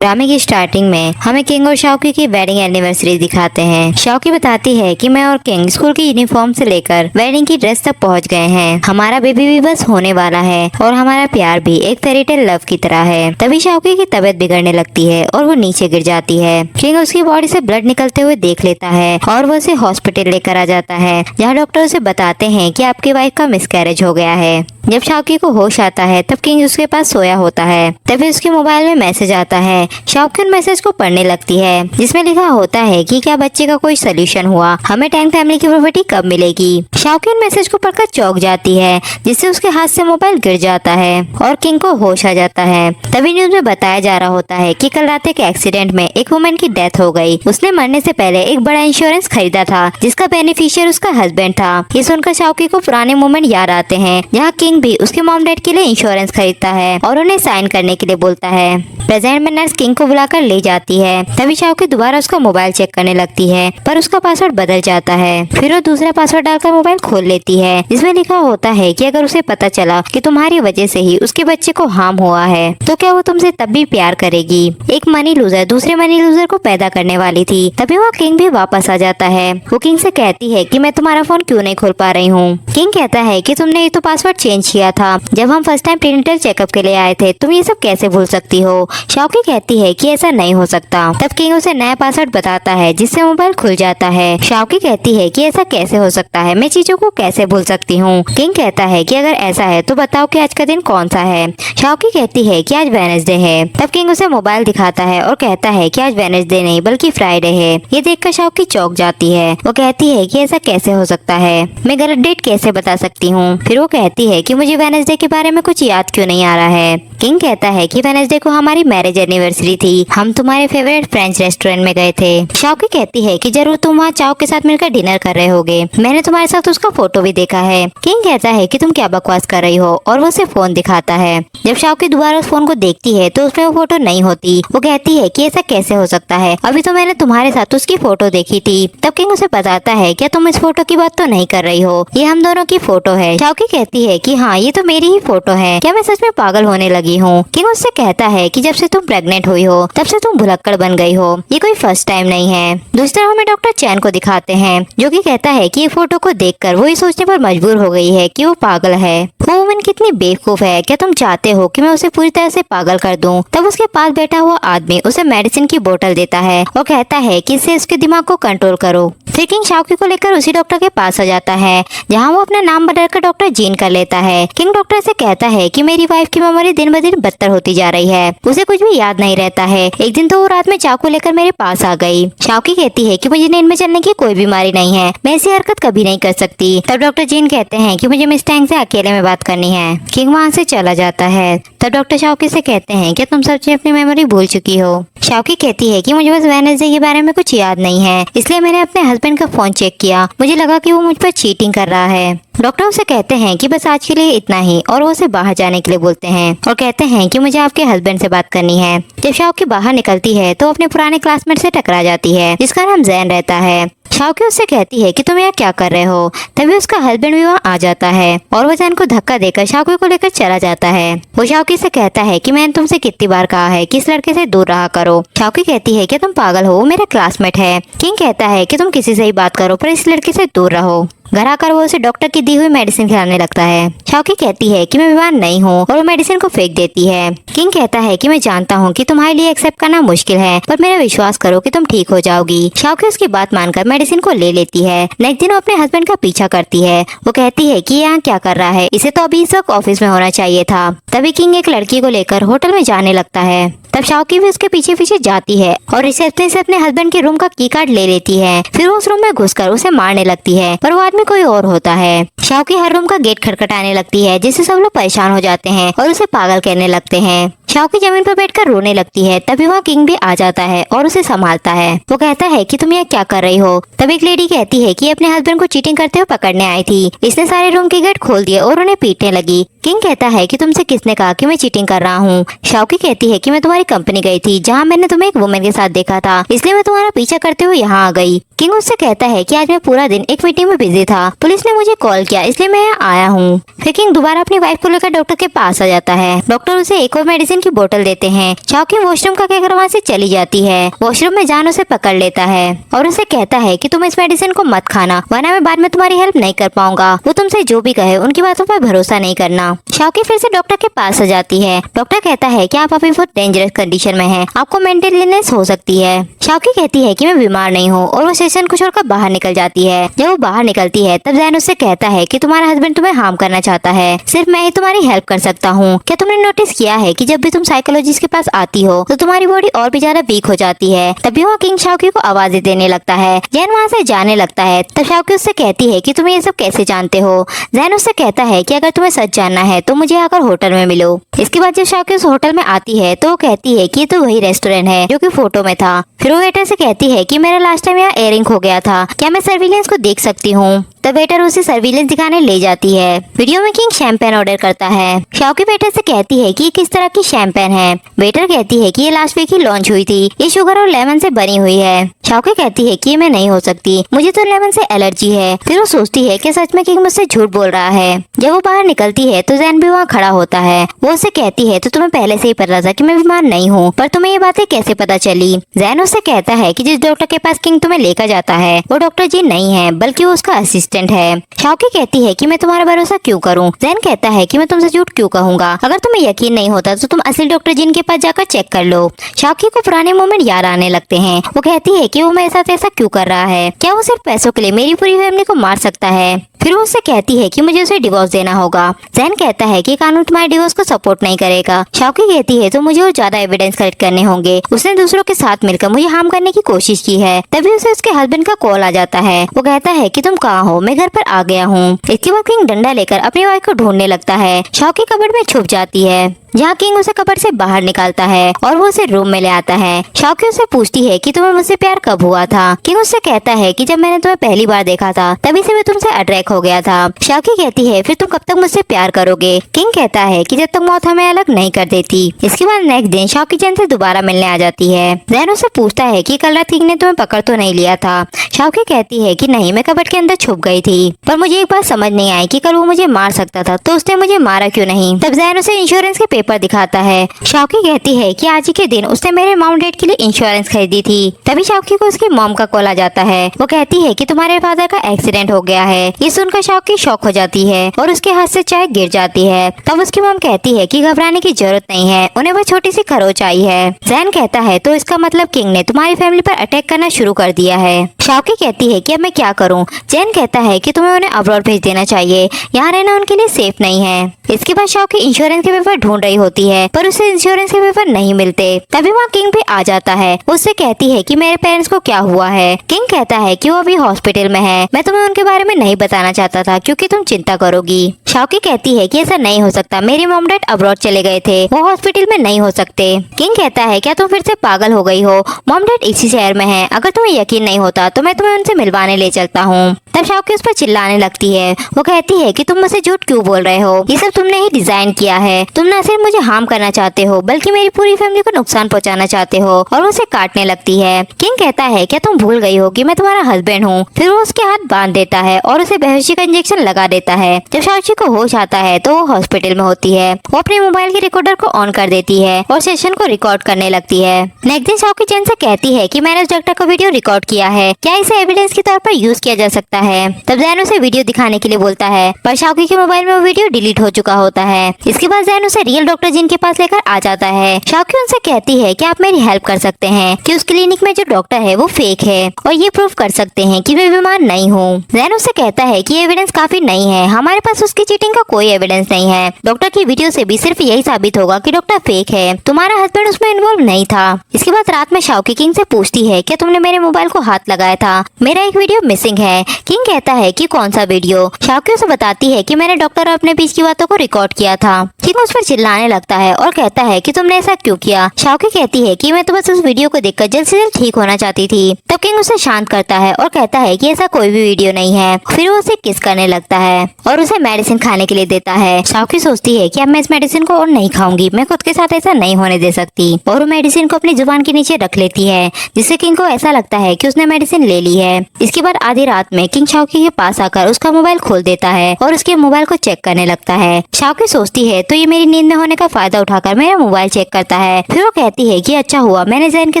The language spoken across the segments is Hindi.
ड्रामे की स्टार्टिंग में हमें किंग और शाओकी की वेडिंग एनिवर्सरी दिखाते हैं। शाओकी बताती है कि मैं और किंग स्कूल की यूनिफॉर्म से लेकर वेडिंग की ड्रेस तक पहुंच गए हैं। हमारा बेबी भी बस होने वाला है और हमारा प्यार भी एक फेरीटेल लव की तरह है। तभी शाओकी की तबीयत बिगड़ने लगती है और वो नीचे गिर जाती है। किंग उसकी बॉडी से ब्लड निकलते हुए देख लेता है और वो उसे हॉस्पिटल लेकर आ जाता है, जहाँ डॉक्टर उसे बताते हैं कि आपकी वाइफ का मिसकैरेज हो गया है। जब शाओकी को होश आता है तब किंग उसके पास सोया होता है। तभी उसके मोबाइल में मैसेज आता है। शाओकी उन मैसेज को पढ़ने लगती है, जिसमें लिखा होता है कि क्या बच्चे का कोई सोल्यूशन हुआ, हमें टैंग फैमिली की प्रॉपर्टी कब मिलेगी। शाओकी उन मैसेज को पढ़कर चौंक जाती है, जिससे उसके हाथ से मोबाइल गिर जाता है और किंग को होश आ जाता है। तभी न्यूज में बताया जा रहा होता है कि कल रात एक एक्सीडेंट में एक वुमेन की डेथ हो गई। उसने मरने से पहले एक बड़ा इंश्योरेंस खरीदा था, जिसका बेनिफिशियर उसका हस्बैंड था। ये सुनकर शाओकी को पुराने मोमेंट याद आते हैं, जहाँ किंग भी उसके मॉम डैड के लिए इंश्योरेंस खरीदता है और उन्हें साइन करने के लिए बोलता है। प्रेजेंट में नर्स किंग को बुलाकर ले जाती है। तभी शाओकी दोबारा उसका मोबाइल चेक करने लगती है, पर उसका पासवर्ड बदल जाता है। फिर वो दूसरा पासवर्ड डालकर मोबाइल खोल लेती है, जिसमें लिखा होता है कि अगर उसे पता चला कि तुम्हारी वजह से ही उसके बच्चे को हार्म हुआ है, तो क्या वो तुमसे तब भी प्यार करेगी। एक मनी लूजर दूसरे मनी लूजर को पैदा करने वाली थी। तभी वहाँ किंग भी वापस आ जाता है। वो किंग से कहती है कि मैं तुम्हारा फोन क्यों नहीं खोल पा रही हूँ। किंग कहता है कि तुमने ये तो पासवर्ड चेंज किया था जब हम फर्स्ट टाइम प्रीनेटल चेकअप के लिए आए थे, तुम ये सब कैसे भूल सकती हो। शाओकी कहती है कि ऐसा नहीं हो सकता। तब किंग उसे नया पासवर्ड बताता है, जिससे मोबाइल खुल जाता है। शाओकी कहती है कि ऐसा कैसे हो सकता है, मैं चीजों को कैसे भूल सकती हूँ। किंग कहता है कि अगर ऐसा है तो बताओ कि आज का दिन कौन सा है। शाओकी कहती है कि आज वेडनेसडे है। तब किंग उसे मोबाइल दिखाता है और कहता है कि आज वेडनेसडे नहीं बल्कि फ्राइडे है। ये देखकर शाओकी चौंक जाती है। वो कहती है कि ऐसा कैसे हो सकता है, मैं गलत डेट कैसे बता सकती हूँ। फिर वो कहती है कि मुझे वेडनेसडे के बारे में कुछ याद क्यों नहीं आ रहा है। किंग कहता है कि वेडनेसडे को हमारी मैरिज एनिवर्सरी थी, हम तुम्हारे फेवरेट फ्रेंच रेस्टोरेंट में गए थे। शाओकी कहती है कि जरूर तुम वहाँ चाओ के साथ मिलकर डिनर कर रहे होगे, मैंने तुम्हारे साथ उसका फोटो भी देखा है। किंग कहता है कि तुम क्या बकवास कर रही हो और वो उसे फोन दिखाता है। जब शाओकी दोबारा उस फोन को देखती है तो उसमें वो फोटो नहीं होती। वो कहती है कि ऐसा कैसे हो सकता है, अभी तो मैंने तुम्हारे साथ उसकी फोटो देखी थी। तब किंग उसे बताता है क्या तुम इस फोटो की बात तो नहीं कर रही हो, ये हम दोनों की फोटो है। शाओकी कहती है कि हाँ ये तो मेरी ही फोटो है, क्या मैं सच में पागल होने लगी हूँ। किंग उससे कहता है कि जब से तुम प्रेग्नेंट हुई हो तब से तुम भुलक्कड़ बन गई हो, ये कोई फर्स्ट टाइम नहीं है। दूसरी तरफ हमें डॉक्टर चैन को दिखाते हैं, जो कि कहता है कि ये फोटो को देखकर वो ये सोचने पर मजबूर हो गई है कि वो पागल है। वो वुमन कितनी बेवकूफ है, क्या तुम चाहते हो कि मैं उसे पूरी तरह से पागल कर दूं। तब उसके पास बैठा हुआ आदमी उसे मेडिसिन की बोतल देता है और कहता है कि इससे उसके दिमाग को कंट्रोल करो। फिर किंग शाओकी को लेकर उसी डॉक्टर के पास आ जाता है, जहाँ वो अपना नाम बदलकर डॉक्टर जीन कर लेता है। किंग डॉक्टर से कहता है कि मेरी वाइफ की मेमोरी दिन ब दिन बदतर होती जा रही है, उसे कुछ भी याद नहीं रहता है। एक दिन तो वो रात में चाकू लेकर मेरे पास आ गई। शाओकी कहती है कि मुझे नींद में चलने की कोई बीमारी नहीं है, मैं ऐसी हरकत कभी नहीं कर सकती। तब डॉक्टर जीन कहते हैं कि मुझे मिस टैंग से अकेले में बात करनी है। किंग वहाँ से चला जाता है। तब डॉक्टर शाओकी से कहते हैं कि तुम सच में अपनी मेमोरी भूल चुकी हो। शाओकी कहती है कि मुझे बस वेडनेसडे के बारे में कुछ याद नहीं है, इसलिए मैंने अपने हस्बैंड का फोन चेक किया, मुझे लगा कि वो मुझ पर चीटिंग कर रहा है। डॉक्टर उसे कहते हैं कि बस आज के लिए इतना ही और वो उसे बाहर जाने के लिए बोलते हैं और कहते हैं कि मुझे आपके हस्बैंड से बात करनी है। जब शाओकी बाहर निकलती है तो अपने पुराने क्लासमेट से टकरा जाती है, जिसका नाम जैन रहता है। शाओकी उससे कहती है कि तुम यहाँ क्या कर रहे हो। तभी उसका हस्बैंड भी वहाँ आ जाता है और वो जैन को धक्का देकर शाओकी को लेकर चला जाता है। वो शाओकी से कहता है कि मैंने तुमसे कितनी बार कहा है कि इस लड़के से दूर रहा करो। शाओकी कहती है कि तुम पागल हो, वो मेरा क्लासमेट है। किंग कहता है कि तुम किसी से ही बात करो पर इस लड़के से दूर रहो। घर आकर वो उसे डॉक्टर की दी हुई मेडिसिन खिलाने लगता है। शाओकी कहती है कि मैं बीमार नहीं हूँ और वो मेडिसिन को फेंक देती है। किंग कहता है कि मैं जानता हूँ कि तुम्हारे लिए एक्सेप्ट करना मुश्किल है, पर मेरा विश्वास करो कि तुम ठीक हो जाओगी। शाओकी उसकी बात मानकर मेडिसिन को ले लेती है। नेक्स्ट दिन वो अपने हस्बैंड का पीछा करती है। वो कहती है कि यहाँ क्या कर रहा है, इसे तो अभी इस वक्त ऑफिस में होना चाहिए था। तभी किंग एक लड़की को लेकर होटल में जाने लगता है। तब शाओकी भी उसके पीछे पीछे जाती है और रिसेप्शन से अपने हस्बैंड के रूम का की कार्ड ले लेती है। फिर वो उस रूम में घुसकर उसे मारने लगती है, पर वो आदमी कोई और होता है। शाओकी हर रूम का गेट खटखटाने लगती है, जिससे सब लोग परेशान हो जाते हैं और उसे पागल कहने लगते हैं। शाओकी जमीन पर बैठकर रोने लगती है। तभी वहाँ किंग भी आ जाता है और उसे संभालता है। वो कहता है कि तुम यहाँ क्या कर रही हो। तब एक लेडी कहती है कि अपने हस्बैंड को चीटिंग करते हुए पकड़ने आई थी, इसने सारे रूम के गेट खोल दिए और उन्हें पीटने लगी। किंग कहता है कि तुमसे किसने कहा कि मैं चीटिंग कर रहा हूँ। शाओकी कहती है कि मैं तुम्हारी कंपनी गई थी जहाँ मैंने तुम्हें एक वुमेन के साथ देखा था, इसलिए मैं तुम्हारा पीछा करते हुए यहाँ आ गई। किंग उससे कहता है कि आज मैं पूरा दिन एक मीटिंग में बिजी था, पुलिस ने मुझे कॉल किया इसलिए मैं यहाँ आया हूँ। फिर किंग दोबारा अपनी वाइफ को लेकर डॉक्टर के पास आ जाता है। डॉक्टर उसे एक और मेडिसिन की बोतल देते हैं। शाओकी वॉशरूम का कहकर वहाँ से चली जाती है। वॉशरूम में जान उसे पकड़ लेता है और उसे कहता है कि तुम इस मेडिसिन को मत खाना, वरना मैं बाद में तुम्हारी हेल्प नहीं कर पाऊंगा। वो तुमसे जो भी कहे उनकी बातों पर भरोसा नहीं करना। शाओकी फिर से डॉक्टर के पास आ जाती है। डॉक्टर कहता है कि आप अभी बहुत डेंजरस कंडीशन में हैं, आपको मेंटल इलनेस हो सकती है। शाओकी कहती है कि मैं बीमार नहीं हूँ और वो सेशन को छोड़कर बाहर निकल जाती है। जब वो बाहर निकलती है तब जैन उससे कहता है कि तुम्हारा हस्बैंड तुम्हें हार्म करना चाहता है, सिर्फ मैं ही तुम्हारी हेल्प कर सकता हूँ। क्या तुमने नोटिस किया है कि जब भी तुम साइकोलॉजिस्ट के पास आती हो तो तुम्हारी बॉडी और भी ज्यादा वीक हो जाती है। तभी वहाँ किंग शाओकी को आवाजें देने लगता है। जैन वहाँ से जाने लगता है। तब शाओकी उससे कहती है कि तुम ये सब कैसे जानते हो। जैन उससे कहता है कि अगर तुम्हें सच जानना है तो मुझे आकर होटल में मिलो। इसके बाद जब शाओकी उस होटल में आती है तो वो कहती है कि ये तो वही रेस्टोरेंट है जो कि फोटो में था। फिर वो वेटर से कहती है कि मेरा लास्ट टाइम यहाँ एयरिंग खो गया था, क्या मैं सर्विलेंस को देख सकती हूँ। तब वेटर उसे सर्विलेंस दिखाने ले जाती है। वीडियो में किंग शैंपेन ऑर्डर करता है। शाओकी वेटर से कहती है कि ये किस तरह की शैंपेन है। वेटर कहती है कि ये लास्ट वीक ही लॉन्च हुई थी, ये शुगर और लेमन से बनी हुई है। शाओकी कहती है कि मैं नहीं हो सकती, मुझे तो लेमन से एलर्जी है। फिर वो सोचती है कि सच में किंग मुझसे झूठ बोल रहा है। जब वो बाहर निकलती है तो जैन भी वहाँ खड़ा होता है। वो उससे कहती है तो तुम्हें पहले से ही पता था कि मैं बीमार नहीं हूँ, पर तुम्हें ये बातें कैसे पता चली। जैन उससे कहता है कि जिस डॉक्टर के पास किंग तुम्हें लेकर जाता है वो डॉक्टर जी नहीं है, बल्कि वो उसका असिस्टेंट है। शाओकी कहती है कि मैं तुम्हारा भरोसा क्यों करूं। जैन कहता है कि मैं तुमसे झूठ क्यों कहूंगा, अगर तुम्हें यकीन नहीं होता तो तुम असली डॉक्टर जिन के पास जाकर चेक कर लो। शाओकी को पुराने मोमेंट याद आने लगते हैं। वो कहती है कि वो मेरे साथ ऐसा क्यों कर रहा है, क्या वो सिर्फ पैसों के लिए मेरी पूरी फैमिली को मार सकता है। फिर वो उससे कहती है कि मुझे उसे डिवोर्स देना होगा। जैन कहता है कि कानून तुम्हारे डिवोर्स को सपोर्ट नहीं करेगा। शाओकी कहती है तो मुझे और ज्यादा एविडेंस कलेक्ट करने होंगे, उसने दूसरों के साथ मिलकर मुझे हार्म करने की कोशिश की है। तभी उसे उसके हस्बैंड का कॉल आ जाता है। वो कहता है कि तुम कहाँ हो, मैं घर पर आ गया हूँ। इसके बाद किंग डंडा लेकर अपनी वाइफ को ढूंढने लगता है। शाओकी कबर्ड में छुप जाती है, जहाँ किंग उसे कबर्ड से बाहर निकालता है और वो उसे रूम में ले आता है। शाओकी उससे पूछती है कि तुम्हें मुझसे प्यार कब हुआ था। किंग उससे कहता है कि जब मैंने तुम्हें पहली बार देखा था तभी से मैं तुमसे अट्रैक्ट हो गया था। शाओकी कहती है फिर तुम कब तक मुझसे प्यार करोगे। किंग कहता है कि जब तक मौत हमें अलग नहीं कर देती। इसके बाद नेक्स्ट दिन शाओकी जैन से दोबारा मिलने आ जाती है। जैन उससे पूछता है कि कल रात किंग ने तुम्हें पकड़ तो नहीं लिया था। शाओकी कहती है कि नहीं, मैं कबर्ड के अंदर छुप गई थी, पर मुझे एक बात समझ नहीं आई कि कल वो मुझे मार सकता था तो उसने मुझे मारा क्यों नहीं। तब जैन उसे इंश्योरेंस के पेपर दिखाता है। शाओकी कहती है कि आज ही के दिन उसने मेरे मॉम डैड के लिए इंश्योरेंस खरीदी थी। तभी शाओकी को उसकी मॉम का कॉल आ जाता है। वो कहती है कि तुम्हारे फादर का एक्सीडेंट हो गया है। ये सुनकर शाओकी शॉक हो जाती है और उसके हाथ से चाय गिर जाती है। तब उसकी मॉम कहती है कि घबराने की जरूरत नहीं है, उन्हें वो छोटी सी खरोच आई है। जैन कहता है तो इसका मतलब किंग ने तुम्हारी फैमिली पर अटैक करना शुरू कर दिया है। शाओकी कहती है कि अब मैं क्या करूं। जैन कहता है कि तुम्हें उन्हें अब्रॉड भेज देना चाहिए, यहाँ रहना उनके लिए सेफ नहीं है। इसके बाद शाओकी इंश्योरेंस के पेपर ढूंढ रही होती है पर उसे इंश्योरेंस के पेपर नहीं मिलते। तभी वहाँ किंग भी आ जाता है। उससे कहती है कि मेरे पेरेंट्स को क्या हुआ है। किंग कहता है कि वो अभी हॉस्पिटल में है, मैं तुम्हें उनके बारे में नहीं बताना चाहता था क्योंकि तुम चिंता करोगी। शाओकी कहती है कि ऐसा नहीं हो सकता, मेरी मॉम डैड अब्रॉड चले गए थे, वो हॉस्पिटल में नहीं हो सकते। किंग कहता है क्या तुम फिर से पागल हो गई हो, मॉम डैड इसी शहर में है, अगर तुम्हें यकीन नहीं होता तो मैं तुम्हें उनसे मिलवाने ले चलता हूँ। तब शाओकी उस पर चिल्लाने लगती है। वो कहती है कि तुम मुझसे झूठ क्यों बोल रहे हो, ये सब तुमने ही डिजाइन किया है, तुम न सिर्फ मुझे हार्म करना चाहते हो बल्कि मेरी पूरी फैमिली को नुकसान पहुंचाना चाहते हो। और वो उसे काटने लगती है। किंग कहता है क्या तुम भूल गई हो कि मैं तुम्हारा हस्बैंड हूँ। फिर वो उसके हाथ बांध देता है और उसे बेहोशी का इंजेक्शन लगा देता है। जब शाओकी को होश आता है तो वो हॉस्पिटल में होती है। वो अपने मोबाइल के रिकॉर्डर को ऑन कर देती है और सेशन को रिकॉर्ड करने लगती है। नेक्स्ट दिन शाओकी जैन से कहती है कि मैंने उस डॉक्टर को वीडियो रिकॉर्ड किया है, क्या इसे एविडेंस के तौर पर यूज किया जा सकता है। तब जैन उसे वीडियो दिखाने के लिए बोलता है पर शाओकी के मोबाइल में वो वीडियो डिलीट हो चुका होता है। इसके बाद जैन उसे रियल डॉक्टर जिन के पास लेकर आ जाता है। शाओकी उनसे कहती है कि आप मेरी हेल्प कर सकते हैं कि उस क्लिनिक में जो डॉक्टर है वो फेक है और ये प्रूव कर सकते हैं कि मैं बीमार नहीं हूँ। जैन उससे कहता है कि एविडेंस काफी नहीं है, हमारे पास उसकी चीटिंग का कोई एविडेंस नहीं है। डॉक्टर की वीडियो से भी सिर्फ यही साबित होगा कि डॉक्टर फेक है, तुम्हारा हस्बैंड उसमें इन्वॉल्व नहीं था। इसके बाद रात में शाओकी किंग से पूछती है क्या तुमने मेरे मोबाइल को हाथ लगाया था, मेरा एक वीडियो मिसिंग है। किंग किंग कहता है कि कौन सा वीडियो। शाओकी उसे बताती है कि मैंने डॉक्टर और अपने बीच की बातों को रिकॉर्ड किया था। किंग उस पर चिल्लाने लगता है और कहता है कि तुमने ऐसा क्यों किया। शाओकी कहती है कि मैं तो बस उस वीडियो को देखकर जल्द से जल्द ठीक होना चाहती थी। तब किंग उसे शांत करता है और कहता है कि ऐसा कोई भी वीडियो नहीं है। फिर वो उसे किस करने लगता है और उसे मेडिसिन खाने के लिए देता है। शाओकी सोचती है कि अब मैं इस मेडिसिन को और नहीं खाऊंगी, मैं खुद के साथ ऐसा नहीं होने दे सकती, और वो मेडिसिन को अपनी जुबान के नीचे रख लेती है, जिससे किंग को ऐसा लगता है कि उसने मेडिसिन ले ली है। इसके बाद आधी रात में किंग शाओकी के पास आकर उसका मोबाइल खोल देता है और उसके मोबाइल को चेक करने लगता है। शाओकी सोचती है तो ये मेरी नींद में होने का फायदा उठाकर मेरा मोबाइल चेक करता है। फिर वो कहती है कि अच्छा हुआ मैंने जैन के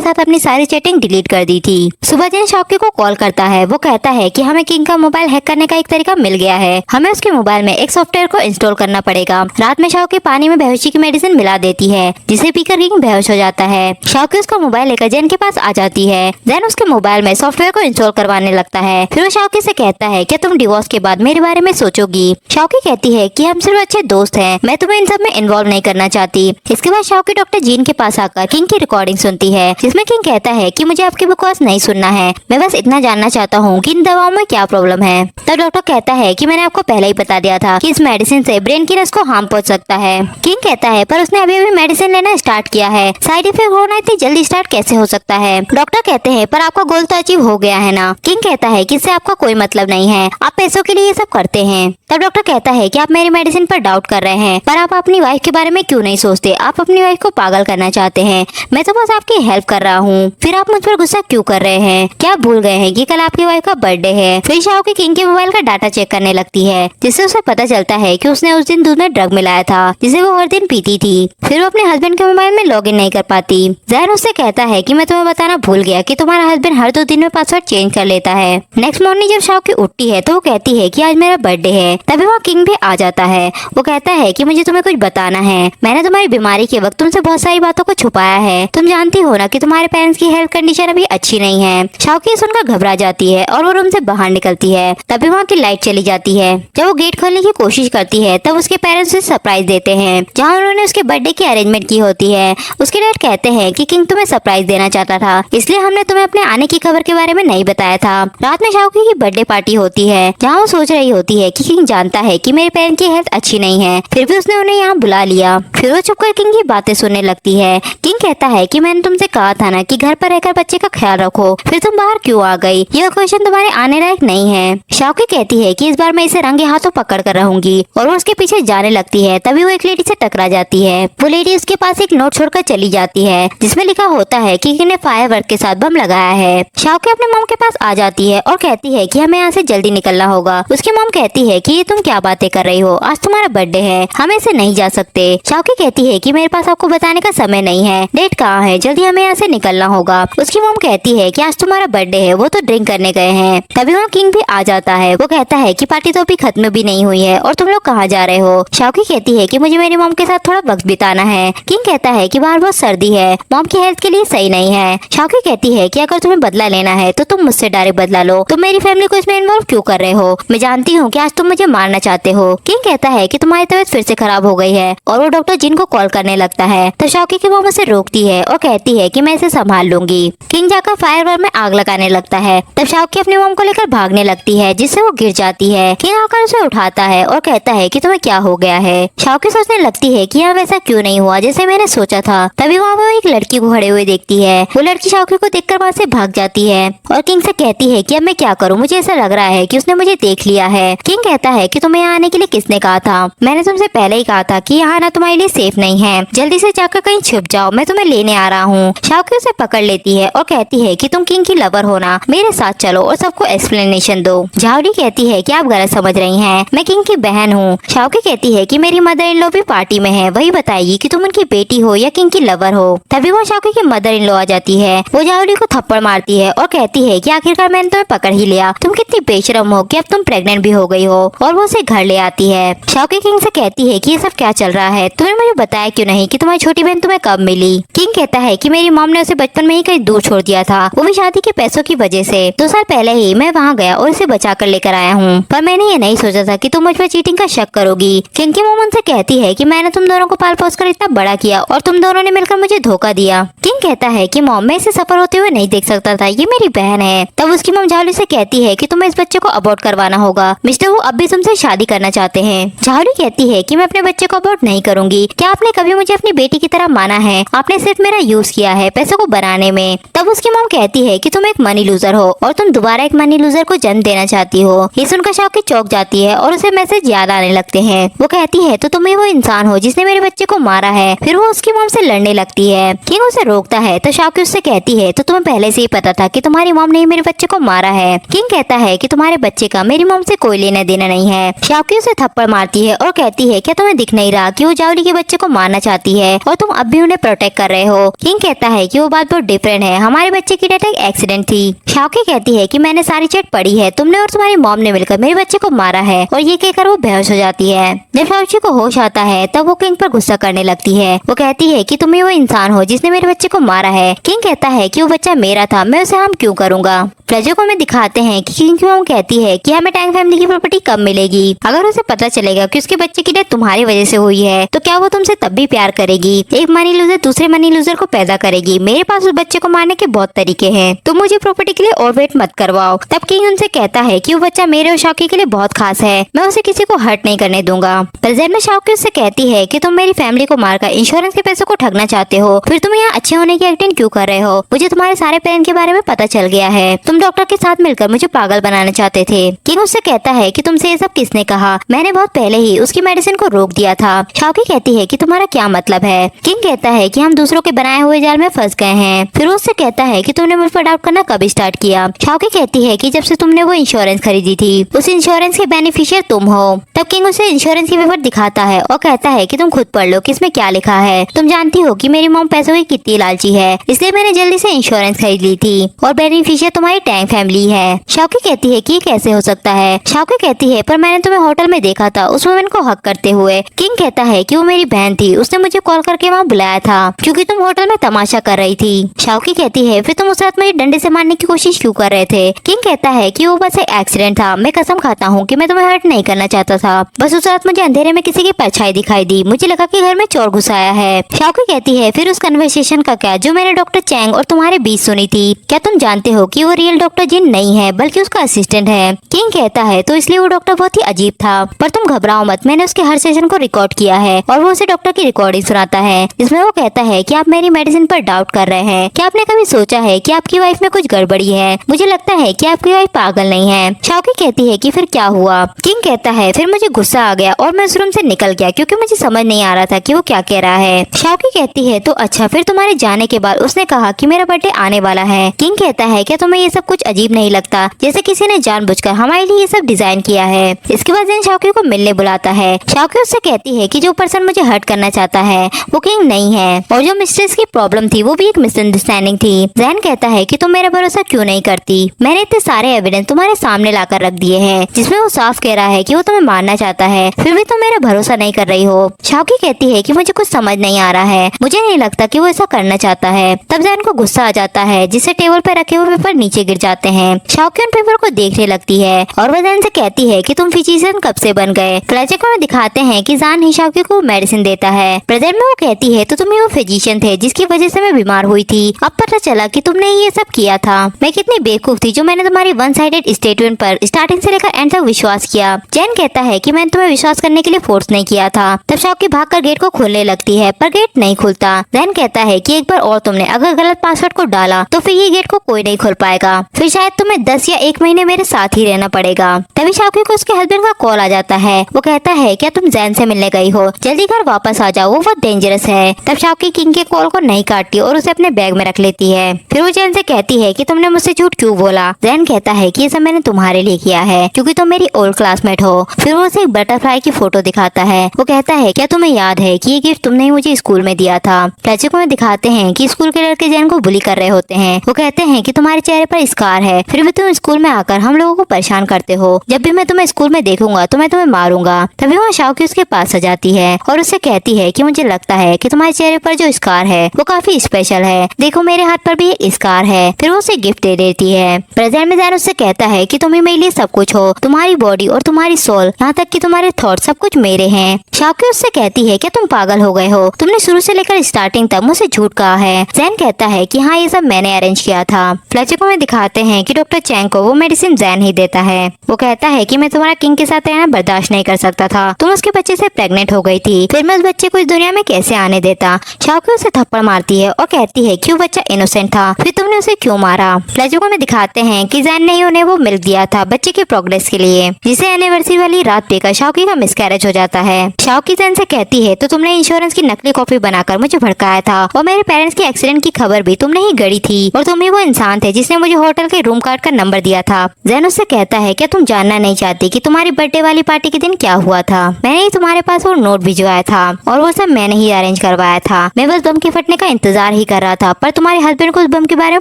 साथ अपनी सारी चैटिंग डिलीट कर दी थी। सुबह जैन शाओकी को कॉल करता है। वो कहता है कि हमें किंग का मोबाइल हैक करने का एक तरीका मिल गया है, हमें उसके मोबाइल में एक सॉफ्टवेयर को इंस्टॉल करना पड़ेगा। रात में शाओकी पानी में बेहोशी की मेडिसिन मिला देती है, जिसे पीकर किंग बेहोश हो जाता है। शाओकी उसका मोबाइल लेकर जैन के पास आ जाती है। जैन उसके मोबाइल में सॉफ्टवेयर को इंस्टॉल करवाने लगता है। फिर वो शाओकी से कहता है कि तुम डिवोर्स के बाद मेरे बारे में सोचोगी। शाओकी कहती है कि हम सिर्फ अच्छे दोस्त हैं, मैं तुम्हें इन सब में इन्वॉल्व नहीं करना चाहती। इसके बाद शाओकी डॉक्टर जीन के पास आकर किंग की रिकॉर्डिंग सुनती है, जिसमें किंग कहता है कि मुझे आपकी बकवास नहीं सुनना है, मैं बस इतना जानना चाहता हूँ कि इन दवाओं में क्या प्रॉब्लम है। तब डॉक्टर कहता है कि मैंने आपको पहले ही बता दिया था कि इस मेडिसिन से ब्रेन की नस को हार्म पहुंच सकता है। किंग कहता है पर उसने अभी अभी मेडिसिन लेना स्टार्ट किया है, साइड इफेक्ट होना इतनी जल्दी स्टार्ट कैसे हो सकता है। डॉक्टर कहते हैं पर आपका गोल तो अचीव हो गया है ना। किंग कहता है कि इससे आपका कोई मतलब नहीं है, आप पैसों के लिए ये सब करते हैं। तब डॉक्टर कहता है कि आप मेरी मेडिसिन पर डाउट कर रहे हैं, पर आप अपनी वाइफ के बारे में क्यों नहीं सोचते, आप अपनी वाइफ को पागल करना चाहते हैं, मैं तो बस आपकी हेल्प कर रहा हूँ, फिर आप मुझ पर गुस्सा क्यों कर रहे हैं, क्या आप भूल गए हैं कि कल आपकी वाइफ का बर्थडे है। फिर शाओकी किंग के मोबाइल का डाटा चेक करने लगती है, जिससे उसे पता चलता है कि उसने उस दिन दूध में ड्रग मिलाया था, जिसे वो हर दिन पीती थी। फिर वो अपने हस्बैंड के मोबाइल में लॉगिन नहीं कर पाती। जैन उससे कहता है कि मैं तुम्हें बताना भूल गया कि तुम्हारा हस्बैंड हर 2 दिन में पासवर्ड चेंज कर लेता है। नेक्स्ट मॉर्निंग जब शाओकी उठती है तो वो कहती है कि आज मेरा बर्थडे है। तभी वहाँ किंग भी आ जाता है। वो कहता है कि मुझे तुम्हें कुछ बताना है, मैंने तुम्हारी बीमारी के वक्त तुमसे बहुत सारी बातों को छुपाया है, तुम जानती हो ना कि तुम्हारे पेरेंट्स की हेल्थ कंडीशन अभी अच्छी नहीं है। शाओकी सुनकर घबरा जाती है और वो रूम से बाहर निकलती है। तभी वहाँ की लाइट चली जाती है। जब वो गेट खोलने की कोशिश करती है तब उसके पेरेंट्स उसे सरप्राइज देते हैं, जहाँ उन्होंने उसके बर्थडे की अरेंजमेंट की होती है। उसके डैड कहते हैं कि किंग तुम्हें सरप्राइज देना चाहता था, इसलिए हमने तुम्हें अपने आने की खबर के बारे में नहीं बताया था। रात में शाओकी की बर्थडे पार्टी होती है, जहाँ वो सोच रही होती है कि किंग जानता है कि मेरे पेरेंट्स की हेल्थ अच्छी नहीं है, फिर भी उसने उन्हें यहाँ बुला लिया। फिर वो चुपकर किंग की बातें सुनने लगती है। किंग कहता है कि मैंने तुमसे कहा था ना कि घर पर रहकर बच्चे का ख्याल रखो, फिर तुम बाहर क्यों आ गई, यह क्वेश्चन तुम्हारे आने लायक नहीं है। शाओकी कहती है कि इस बार मैं इसे रंगे हाथों पकड़ कर रहूंगी, और वो उसके पीछे जाने लगती है। तभी वो एक लेडी से टकरा जाती है। वो लेडी उसके पास एक नोट छोड़कर चली जाती है, जिसमें लिखा होता है कि किंग ने फायरवर्क के साथ बम लगाया है। शाओकी अपने मॉम के पास आ जाती है और कहती है कि हमें यहाँ से जल्दी निकलना होगा। उसकी मॉम कहती है कि ये तुम क्या बातें कर रही हो, आज तुम्हारा बर्थडे है, हम ऐसे नहीं जा सकते। शाओकी कहती है कि मेरे पास आपको बताने का समय नहीं है, डेट कहाँ है, जल्दी हमें यहाँ से निकलना होगा। उसकी मॉम कहती है कि आज तुम्हारा बर्थडे है, वो तो ड्रिंक करने गए हैं। तभी वहाँ किंग भी आ जाता है। वो कहता है कि पार्टी तो अभी खत्म भी नहीं हुई है और तुम लोग कहाँ जा रहे हो। शाओकी कहती है कि मुझे मेरी मॉम के साथ थोड़ा वक्त बिताना है। किंग कहता है कि बाहर बहुत सर्दी है, मॉम की हेल्थ के लिए सही नहीं है। शाओकी कहती है कि अगर तुम्हें बदला लेना है तो तुम मुझसे डायरेक्ट बदला लो, तुम मेरी फैमिली को इसमें इन्वॉल्व क्यों कर रहे हो, मैं जानती हूँ कि आज तुम मुझे मारना चाहते हो। किंग कहता है कि तुम्हारी तबीयत फिर से खराब हो गई है, और वो डॉक्टर जिन को कॉल करने लगता है। तो शाओकी की मॉम उसे रोकती है और कहती है कि मैं इसे संभाल लूंगी। किंग जाकर फायरवर्क में आग लगाने लगता है। तब शाओकी अपनी मॉम को लेकर भागने लगती है, जिससे वो गिर जाती है। किंग आकर उसे उठाता है और कहता है कि तुम्हें क्या हो गया है। शाओकी सोचने लगती है कि यहाँ वैसा क्यों नहीं हुआ जैसे मैंने सोचा था। तभी वहाँ वो एक लड़की को खड़े हुए देखती है। वो लड़की शाओकी को देखकर वहाँ से भाग जाती है और किंग से कहती है कि अब मैं क्या करूँ, मुझे ऐसा लग रहा है कि उसने मुझे देख लिया है। किंग कहता है कि तुम्हें यहाँ आने के लिए किसने कहा था, मैंने तुमसे पहले ही कहा था कि यहाँ आना तुम्हारे लिए सेफ नहीं है, जल्दी से जाकर कहीं छुप जाओ, मैं तुम्हें लेने आ रहा हूँ। शाओकी उसे पकड़ लेती है और कहती है कि तुम किंग की लवर हो ना, मेरे साथ चलो और सबको एक्सप्लेनेशन दो। झावड़ी कहती है कि आप गलत समझ रही हैं, मैं किंग की बहन हूँ। शाओकी कहती है कि मेरी मदर इन लॉ भी पार्टी में है, वही बताएगी कि तुम उनकी बेटी हो या किंग की लवर हो। तभी वो शाओकी की मदर इन लॉ आ जाती है। वो झावड़ी को थप्पड़ मारती है और कहती है कि आखिरकार मैंने तुम्हें पकड़ ही लिया, तुम कितनी बेशरम हो कि अब तुम प्रेग्नेंट भी हो गई हो, और वो उसे घर ले आती है। शाओकी किंग से कहती है कि ये सब क्या चल रहा है, तुमने मुझे बताया क्यों नहीं कि तुम्हारी छोटी बहन तुम्हें कब मिली। किंग कहता है कि मेरी मॉम ने उसे बचपन में ही कहीं दूर छोड़ दिया था, वो भी शादी के पैसों की वजह से। 2 साल पहले ही मैं वहाँ गया और इसे बचा कर लेकर आया हूँ, पर मैंने ये नहीं सोचा था कि तुम मुझ पर चीटिंग का शक करोगी। किंग की मॉम उनसे कहती है कि मैंने तुम दोनों को पाल पोस कर इतना बड़ा किया और तुम दोनों ने मिलकर मुझे धोखा दिया। किंग कहता है कि मॉम मैं इसे सफर होते हुए नहीं देख सकता था, ये मेरी बहन है। तब उसकी मॉम झावली से कहती है कि तुम्हें इस बच्चे को अबॉर्ट करवाना होगा। मिस्टर वो अब भी तुमसे शादी करना चाहते हैं। झावली कहती है कि मैं अपने बच्चे को अबॉर्ट नहीं करूंगी। क्या आपने कभी मुझे अपनी बेटी की तरह माना है? आपने सिर्फ मेरा यूज किया है पैसों को बनाने में। तब उसकी मॉम कहती है कि तुम एक मनी लूजर हो और तुम दोबारा एक मनी लूजर को जन्म देना चाहती हो। ये सुनकर शाओकी चौंक जाती है और उसे मैसेज याद आने लगते हैं। वो कहती है तो तुम ही वो इंसान हो जिसने मेरे बच्चे को मारा है। फिर वो उसकी मॉम से लड़ने लगती है। किंग उसे रोकता है तो शाओकी उससे कहती है तो तुम्हें पहले से ही पता था कि तुम्हारी मॉम ने मेरे बच्चे को मारा है। किंग कहता है कि तुम्हारे बच्चे का मेरी मॉम से कोई लेना देना नहीं है। शाओकी उसे थप्पड़ मारती है और कहती है क्या तुम्हें दिख नहीं रहा कि वो जावली के बच्चे को मारना चाहती है और तुम अब भी उन्हें प्रोटेक्ट कर रहे हो। किंग कहता है कि वो बात बहुत डिफरेंट है, हमारे बच्चे की डेथ एक एक्सीडेंट थी। शाओकी कहती है कि मैंने सारी चैट पढ़ी है, तुमने और तुम्हारी मॉम ने मिलकर मेरे बच्चे को मारा है। और ये कहकर वो बेहोश हो जाती है। जब शाओकी को होश आता है तब वो किंग पर गुस्सा करने लगती है। वो कहती है कि तुम ही वो इंसान हो जिसने मेरे बच्चे को मारा है। किंग कहता है कि वो बच्चा मेरा था, मैं उसे हार्म क्यों करूंगा। प्रजों में दिखाते हैं कि किंग की मॉम कहती है कि हमें टैंग फैमिली की प्रॉपर्टी कब मिलेगी। अगर उसे पता चलेगा कि उसके बच्चे की डेथ तुम्हारी वजह से हुई है तो क्या वो तुमसे तब भी प्यार करेगी? एक मनी लूजर दूसरे मनी लूजर को पैदा करेगी। मेरे पास उस बच्चे को मारने के बहुत तरीके हैं, तुम मुझे प्रॉपर्टी के लिए और वेट मत करवाओ। तब किंग उनसे कहता है कि वो बच्चा मेरे और शाओकी के लिए बहुत खास है, मैं उसे किसी को हर्ट नहीं करने दूंगा। प्रेजेंट में शाओकी उससे कहती है कि तुम मेरी फैमिली को मारकर इंश्योरेंस के पैसों को ठगना चाहते हो, फिर तुम यहाँ अच्छे होने की एक्टिंग क्यों कर रहे हो? मुझे तुम्हारे सारे प्लान के बारे में पता चल गया है, तुम डॉक्टर के साथ मिलकर मुझे पागल बनाना चाहते थे। किंग उससे कहता है कि तुमसे ये सब किसने कहा? मैंने बहुत पहले ही उसकी मेडिसिन को रोक दिया था। शाओकी कहती है कि तुम्हारा क्या मतलब है? किंग कहता है कि हम दूसरों के बनाए हुए जाल में फंस गए हैं। फिर उससे कहता है कि तुमने मुझ पर डाउट करना कब स्टार्ट किया? शाओकी कहती है कि जब से तुमने वो इंश्योरेंस खरीदी थी, उस इंश्योरेंस के बेनिफिशियर तुम हो। तब किंग उसे इंश्योरेंस की पेपर दिखाता है और कहता है कि तुम खुद पढ़ लो कि इसमें क्या लिखा है। तुम जानती हो कि मेरी मॉम पैसों की कितनी लालची है, इसलिए मैंने जल्दी से इंश्योरेंस खरीद ली थी और बेनिफिशियर तुम्हारी टैंग फैमिली है। शाओकी कहती है कि ये कैसे हो सकता है? शाओकी कहती है पर मैंने तुम्हें होटल में देखा था उस वुमेन को हक करते हुए। किंग कहता है कि वो मेरी बहन थी, उसने मुझे कॉल करके वहाँ बुलाया था क्योंकि तुम होटल में तमाशा कर रही थी। शाओकी कहती है फिर तुम उस रात मुझे डंडे से मारने की कोशिश क्यों कर रहे थे? किंग कहता है कि वो बस एक एक्सीडेंट था, मैं कसम खाता हूँ कि मैं तुम्हें हर्ट नहीं करना चाहता था, बस उस रात मुझे अंधेरे में किसी की परछाई दिखाई दी, मुझे लगा कि घर में चोर घुस आया है। शाओकी कहती है फिर उस कन्वर्सेशन का क्या जो मैंने डॉक्टर चैंग और तुम्हारे बीच सुनी थी? क्या तुम जानते हो कि वो रियल डॉक्टर जिन नहीं है बल्कि उसका असिस्टेंट है? किंग कहता है तो इसलिए वो डॉक्टर बहुत ही अजीब था, पर तुम घबराओ मत, मैंने उसके हर सेशन को रिकॉर्ड किया है और वो उसे डॉक्टर की रिकॉर्डिंग सुनाता है जिसमें वो कहता है कि आप मेरी मेडिसिन पर डाउट कर रहे हैं। क्या आपने कभी सोचा है कि आपकी वाइफ में कुछ गड़बड़ी है? मुझे लगता है कि आपकी वाइफ पागल नहीं है। शाओकी कहती है कि फिर क्या हुआ? किंग कहता है फिर मुझे गुस्सा आ गया और मैं उस रूम से निकल गया क्योंकि मुझे समझ नहीं आ रहा था कि वो क्या कह रहा है। शाओकी कहती है तो अच्छा, फिर तुम्हारे जाने के बाद उसने कहा कि मेरा बर्थडे आने वाला है। किंग कहता है क्या तुम्हें ये सब कुछ अजीब नहीं लगता, जैसे किसी ने जानबूझकर हमारे लिए ये सब डिजाइन किया है? इसके बाद जैन शाओकी को मिलने बुलाता है। शाओकी उससे कहती है कि जो पर्सन मुझे हर्ट करना चाहता है वो किंग नहीं है और जो मिस्ट्रेस की प्रॉब्लम थी वो भी एक मिसअंडरस्टैंडिंग थी। जैन कहता है कि तुम मेरा भरोसा क्यों नहीं करती? मैंने इतने सारे एविडेंस तुम्हारे सामने लाकर रख दिए हैं जिसमें वो साफ कह रहा है कि वो तुम्हें मारना चाहता है, फिर भी तुम मेरा भरोसा नहीं कर रही हो। शाओकी कहती है कि मुझे कुछ समझ नहीं आ रहा है, मुझे नहीं लगता कि वो ऐसा करना चाहता है। तब जैन को गुस्सा आ जाता है जिससे टेबल पर रखे हुए पेपर नीचे गिर जाते हैं। शाओकी उन पेपर को देखने लगती है और वह जैन से कहती है कि तुम फिजिशियन कब से बन गए? फ्लैशबैक में दिखाते हैं कि जान ही शाओकी को मेडिसिन देता है। प्रेजेंट में वो कहती है तो तुम ही वो फिजिशियन थे जिसकी वजह से मैं बीमार हुई थी, अब पता चला कि तुमने ये सब किया था। मैं कितनी बेवकूफ थी जो मैंने तुम्हारी वन साइडेड स्टेटमेंट पर स्टार्टिंग से लेकर एंड तक विश्वास किया। जैन कहता है कि मैंने तुम्हें विश्वास करने के लिए फोर्स नहीं किया था। तब शाओकी भागकर गेट को खोलने लगती है पर गेट नहीं खुलता। जैन कहता है कि एक बार और तुमने अगर गलत पासवर्ड को डाला तो फिर ये गेट को कोई नहीं खोल पाएगा, फिर शायद तुम्हें 10 या 1 महीने मेरे साथ ही रहना पड़ेगा। तभी शाओकी को उसके हस्बैंड का कॉल आ जाता है। वो कहता है क्या तुम जैन से मिलने गई हो, जल्दी घर वापस आ जाओ, वो बहुत डेंजरस है। तब शाओकी किंग के कॉल को नहीं काटती और उसे अपने बैग में रख लेती है। फिर वो जैन से कहती है कि तुमने मुझसे झूठ क्यों बोला? जैन कहता है कि ये सब मैंने तुम्हारे लिए किया है क्योंकि तुम मेरी ओल्ड क्लासमेट हो। फिर वो उसे एक बटरफ्लाई की फोटो दिखाता है। वो कहता है क्या तुम्हें याद है कि ये गिफ्ट तुमने ही मुझे स्कूल में दिया था? फ्लैशबैक में दिखाते हैं कि स्कूल के लड़के जैन को बुली कर रहे होते हैं। वो कहते हैं कि तुम्हारे चेहरे पर स्कार है, फिर भी तुम स्कूल में आकर हम लोगों को परेशान करते हो, जब भी मैं तुम्हें स्कूल में देखूंगा तो मैं तुम्हें मारूंगा। तभी वहाँ शाओकी उसके पास आ जाती है और उससे कहती है कि मुझे लगता है कि तुम्हारे चेहरे पर जो स्कार है वो काफी स्पेशल है, देखो मेरे हाथ पर भी एक स्कार है। फिर वो उसे गिफ्ट दे देती है। प्रेजेंट में जैन उससे कहता है कि तुम ही मेरे लिए सब कुछ हो, तुम्हारी बॉडी और तुम्हारी सोल, यहाँ तक कि तुम्हारे थॉट सब कुछ मेरे हैं। शाओकी उससे कहती है क्या तुम पागल हो गए हो, तुमने शुरू से लेकर स्टार्टिंग तक मुझसे झूठ कहा है। जैन कहता है कि हाँ ये सब मैंने अरेंज किया था। फ्लैशबैक में दिखाते हैं कि डॉक्टर चैंग को वो मेडिसिन जैन ही देता है। वो कहता है कि मैं तुम्हारा किंग के साथ रहना बर्दाश्त नहीं कर सकता था, तुम उसके बच्चे से प्रेग्नेंट हो गई थी, फिर मैं उस बच्चे को इस दुनिया में कैसे आने देता। शाओकी उसे थप्पड़ मारती है और कहती है कि वो बच्चा इनोसेंट था, फिर तुमने उसे क्यों मारा। फ्लैशबैक में दिखाते हैं कि जैन ने उन्हें वो मिल्क दिया था बच्चे की प्रोग्रेस के लिए, जिसे एनिवर्सरी वाली रात पीकर शाओकी का मिसकैरेज हो जाता है। शाओकी जैन से कहती है तो तुमने इंश्योरेंस की नकली कॉपी बनाकर मुझे भड़काया था और मेरे पेरेंट्स के एक्सीडेंट की खबर भी तुमने ही गढ़ी थी और तुम ही वो इंसान थे जिसने मुझे होटल के रूम कार्ड का नंबर दिया था। जैन उससे कहता है क्या तुम जानना नहीं चाहती कि तुम्हारी बर्थडे वाली पार्टी के दिन क्या हुआ था। मैंने ही तुम्हारे पास वो नोट भिजवाया था और वो सब मैंने ही अरेंज करवाया था। मैं बस बम के फटने का इंतजार ही कर रहा था, पर तुम्हारे हस्बैंड को उस बम के बारे में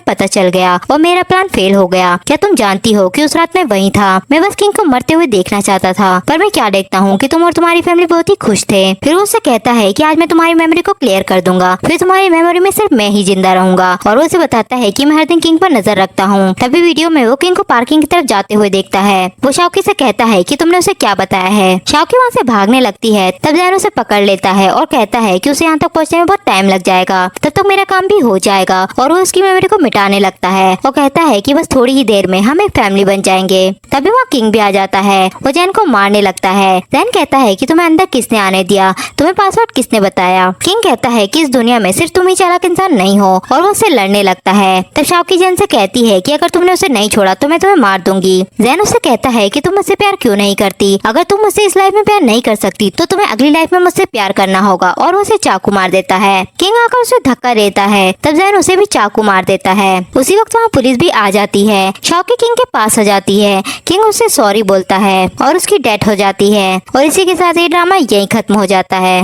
पता चल गया और मेरा प्लान फेल हो गया। क्या तुम जानती हो कि उस रात मैं वहीं था। मैं बस किंग को मरते हुए देखना चाहता था, पर मैं क्या देखता हूँ कि तुम और तुम्हारी फैमिली बहुत ही खुश थे। फिर वो उससे कहता है कि आज मैं तुम्हारी मेमोरी को क्लियर कर दूंगा, फिर तुम्हारी मेमोरी में सिर्फ मैं ही जिंदा रहूंगा। और वो उसे बताता है कि मैं हर दिन किंग पर नजर रखता हूँ। तभी वीडियो में वो किंग को पार्किंग की तरफ जाते हुए देखता है। वो शाओकी से कहता है कि तुमने उसे क्या बताया है। शाओकी वहाँ से भागने लगती है, तब जैन उसे पकड़ लेता है और कहता है कि उसे यहाँ तक पहुँचने में बहुत टाइम लग जाएगा, तब तक मेरा काम भी हो जाएगा। और वो उसकी मेमोरी को मिटाने लगता है और कहता है कि बस थोड़ी ही देर में हम एक फैमिली बन जाएंगे। तभी वहाँ किंग भी आ जाता है। वो जैन को मारने लगता है। जैन कहता है कि तुम्हें अंदर किसने आने दिया, तुम्हें पासवर्ड किसने बताया। किंग कहता है कि इस दुनिया में सिर्फ तुम ही चालाक इंसान नहीं हो और वो उससे लड़ने लगता है। तब शाओकी जैन से कहती है कि अगर तुमने उसे नहीं छोड़ा तो मैं तुम्हें मार दूंगी। जैन उससे कहता है कि तुम मुझसे प्यार क्यों नहीं करती, अगर तुम मुझसे इस लाइफ में प्यार नहीं कर सकती तो तुम्हें अगली लाइफ में मुझसे प्यार करना होगा। और वो उसे चाकू मार देता है। किंग आकर उसे धक्का देता है, तब जैन उसे भी चाकू मार देता है। उसी वक्त वहाँ पुलिस भी आ जाती है। शाओकी किंग के पास आ जाती है। किंग उससे सॉरी बोलता है और उसकी डेथ हो जाती है। और इसी के साथ ये ड्रामा यहीं खत्म हो जाता है।